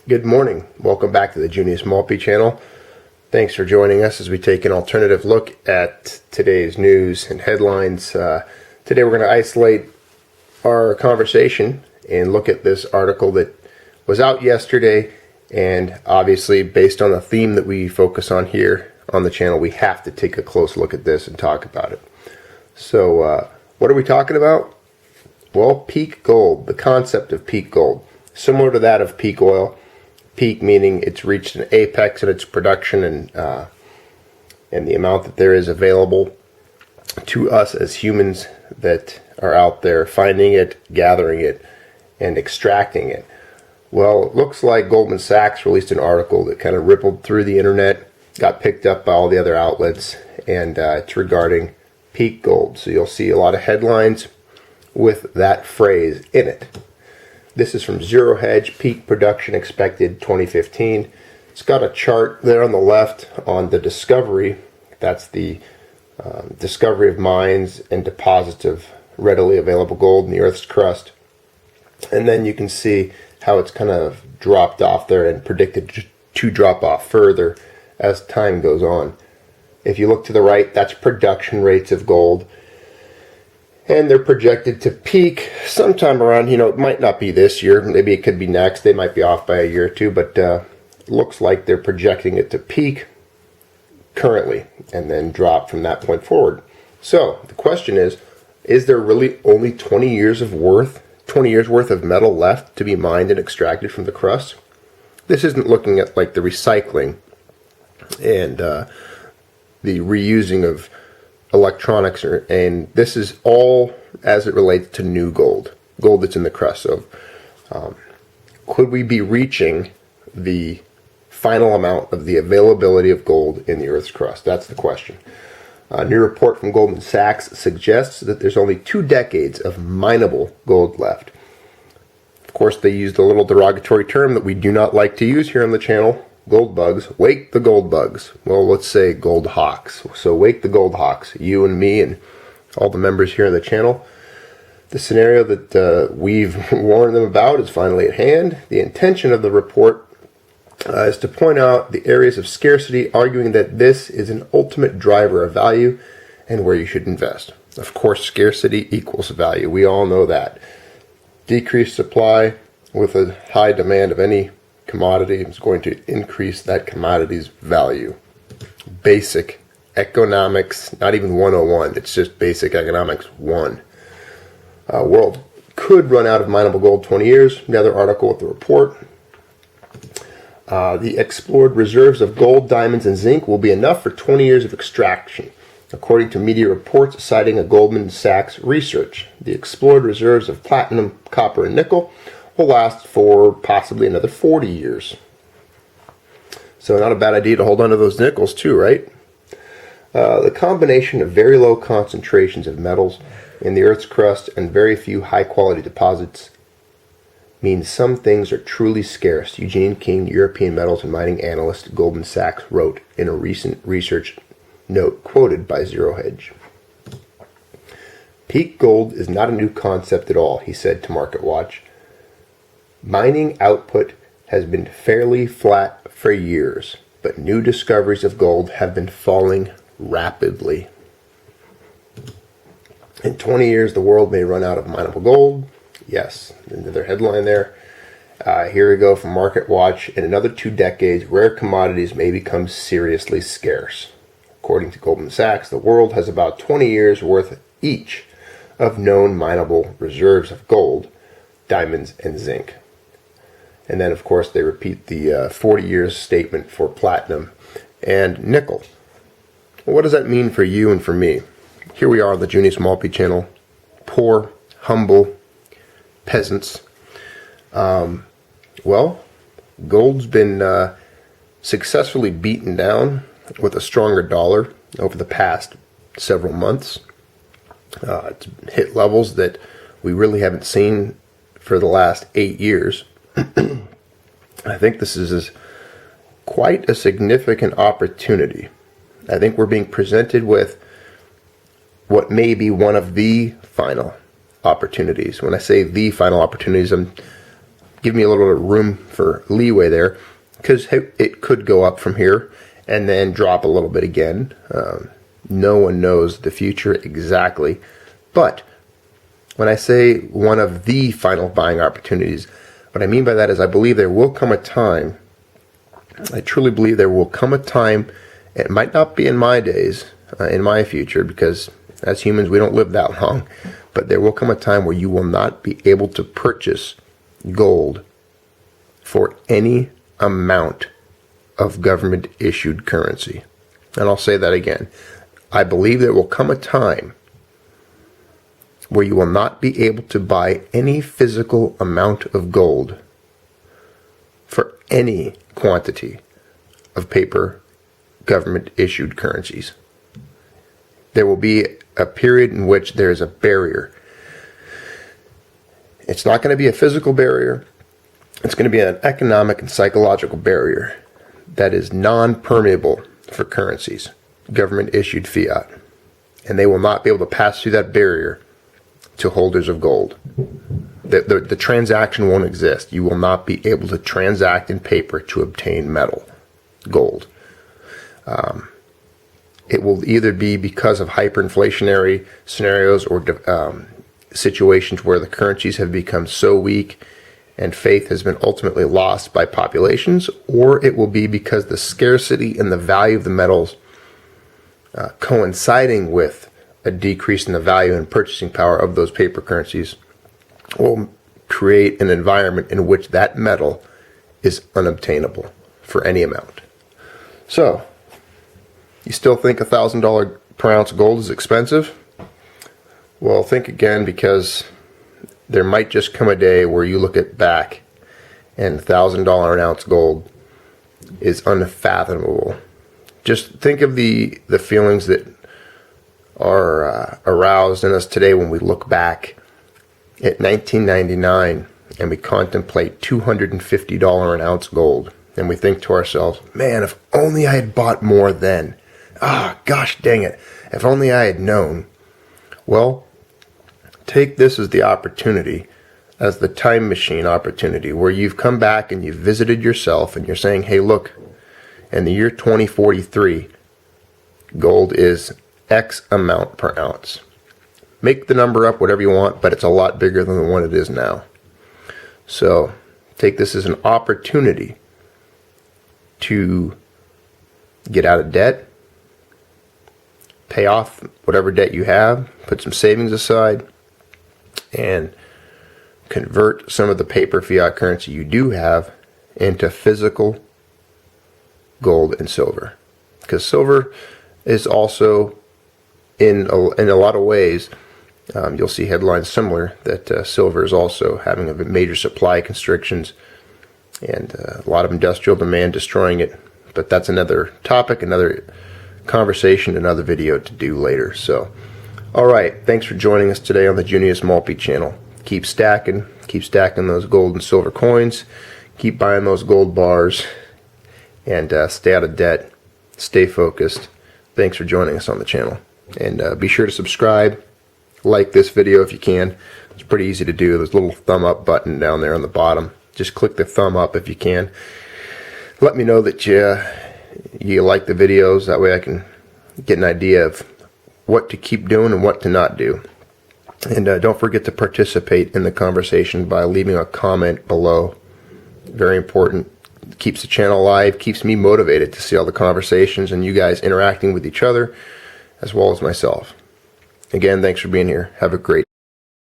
Good morning. Welcome back to the Junius Maltby channel. Thanks for joining us as we take an alternative look at today's news and headlines. Today we're going to isolate our conversation and look at this article that was out yesterday, and obviously based on the theme that we focus on here on the channel, we have to take a close look at this and talk about it. So what are we talking about? Well, peak gold, the concept of peak gold, similar to that of peak oil. Peak meaning it's reached an apex in its production and the amount that there is available to us as humans that are out there finding it, gathering it, and extracting it. Well, it looks like Goldman Sachs released an article that kind of rippled through the internet, got picked up by all the other outlets, and it's regarding peak gold. So you'll see a lot of headlines with that phrase in it. This is from Zero Hedge, peak production expected 2015. It's got a chart there on the left on the discovery. That's the discovery of mines and deposits of readily available gold in the Earth's crust. And then you can see how it's kind of dropped off there and predicted to drop off further as time goes on. If you look to the right, that's production rates of gold. And they're projected to peak sometime around, it might not be this year, maybe it could be next, they might be off by a year or two, but it looks like they're projecting it to peak currently and then drop from that point forward. So the question is there really only 20 years worth of metal left to be mined and extracted from the crust? This isn't looking at like the recycling and the reusing of electronics, and this is all as it relates to new gold that's in the crust. So could we be reaching the final amount of the availability of gold in the Earth's crust? That's the question. A new report from Goldman Sachs suggests that there's only 2 decades of mineable gold left. Of course, they used a little derogatory term that we do not like to use here on the channel. Gold bugs. Wake the gold bugs. Well, let's say gold hawks. So wake the gold hawks, you and me and all the members here on the channel. The scenario that we've warned them about is finally at hand. The intention of the report is to point out the areas of scarcity, arguing that this is an ultimate driver of value and where you should invest. Of course, scarcity equals value. We all know that. Decreased supply with a high demand of any commodity is going to increase that commodity's value. Basic economics, not even 101, it's just basic economics 1. World could run out of mineable gold 20 years. Another article with the report. The explored reserves of gold, diamonds, and zinc will be enough for 20 years of extraction, according to media reports citing a Goldman Sachs research. The explored reserves of platinum, copper, and nickel will last for possibly another 40 years. So not a bad idea to hold on to those nickels too, right? The combination of very low concentrations of metals in the Earth's crust and very few high-quality deposits means some things are truly scarce, Eugene King, European metals and mining analyst at Goldman Sachs, wrote in a recent research note quoted by Zero Hedge. Peak gold is not a new concept at all, he said to MarketWatch. Mining output has been fairly flat for years, but new discoveries of gold have been falling rapidly. In 20 years, the world may run out of mineable gold. Yes, into their headline there. Here we go from MarketWatch. In another 2 decades, rare commodities may become seriously scarce. According to Goldman Sachs, the world has about 20 years worth each of known mineable reserves of gold, diamonds, and zinc. And then, of course, they repeat the 40 years statement for platinum and nickel. Well, what does that mean for you and for me? Here we are on the Junius Maltby channel, poor, humble peasants. Well, gold's been successfully beaten down with a stronger dollar over the past several months. It's hit levels that we really haven't seen for the last 8 years. I think this is quite a significant opportunity. I think we're being presented with what may be one of the final opportunities. When I say the final opportunities, I'm give me a little bit of room for leeway there, because it could go up from here and then drop a little bit again. No one knows the future exactly, but when I say one of the final buying opportunities, what I mean by that is I believe there will come a time, I truly believe there will come a time, it might not be in my days, in my future, because as humans we don't live that long, but there will come a time where you will not be able to purchase gold for any amount of government issued currency. And I'll say that again. I believe there will come a time where you will not be able to buy any physical amount of gold for any quantity of paper government issued currencies. There will be a period in which there is a barrier. It's not going to be a physical barrier. It's going to be an economic and psychological barrier that is non-permeable for currencies, government issued fiat. And they will not be able to pass through that barrier to holders of gold. The transaction won't exist. You will not be able to transact in paper to obtain metal, gold. It will either be because of hyperinflationary scenarios or situations where the currencies have become so weak and faith has been ultimately lost by populations, or it will be because the scarcity and the value of the metals coinciding with a decrease in the value and purchasing power of those paper currencies will create an environment in which that metal is unobtainable for any amount. So, you still think $1,000 per ounce gold is expensive? Well, think again, because there might just come a day where you look at back and $1,000 an ounce gold is unfathomable. Just think of the feelings that are aroused in us today when we look back at 1999 and we contemplate $250 an ounce gold, and we think to ourselves, man, if only I had bought more then. Gosh dang it, if only I had known. Well, take this as the opportunity, as the time machine opportunity, where you've come back and you've visited yourself and you're saying, hey, look, in the year 2043, gold is X amount per ounce. Make the number up whatever you want, but it's a lot bigger than the one it is now. So take this as an opportunity to get out of debt, pay off whatever debt you have, put some savings aside, and convert some of the paper fiat currency you do have into physical gold and silver. Because silver is also, in a lot of ways, you'll see headlines similar, that silver is also having a major supply constrictions and a lot of industrial demand destroying it. But that's another topic, another conversation, another video to do later. So, alright, thanks for joining us today on the Junius Maltby channel. Keep stacking those gold and silver coins, keep buying those gold bars, and stay out of debt, stay focused. Thanks for joining us on the channel. And be sure to subscribe, like this video if you can. It's pretty easy to do. There's a little thumb up button down there on the bottom. Just click the thumb up if you can. Let me know that you like the videos. That way I can get an idea of what to keep doing and what to not do. And don't forget to participate in the conversation by leaving a comment below. Very important. It keeps the channel alive, keeps me motivated to see all the conversations and you guys interacting with each other as well as myself. Again, thanks for being here. Have a great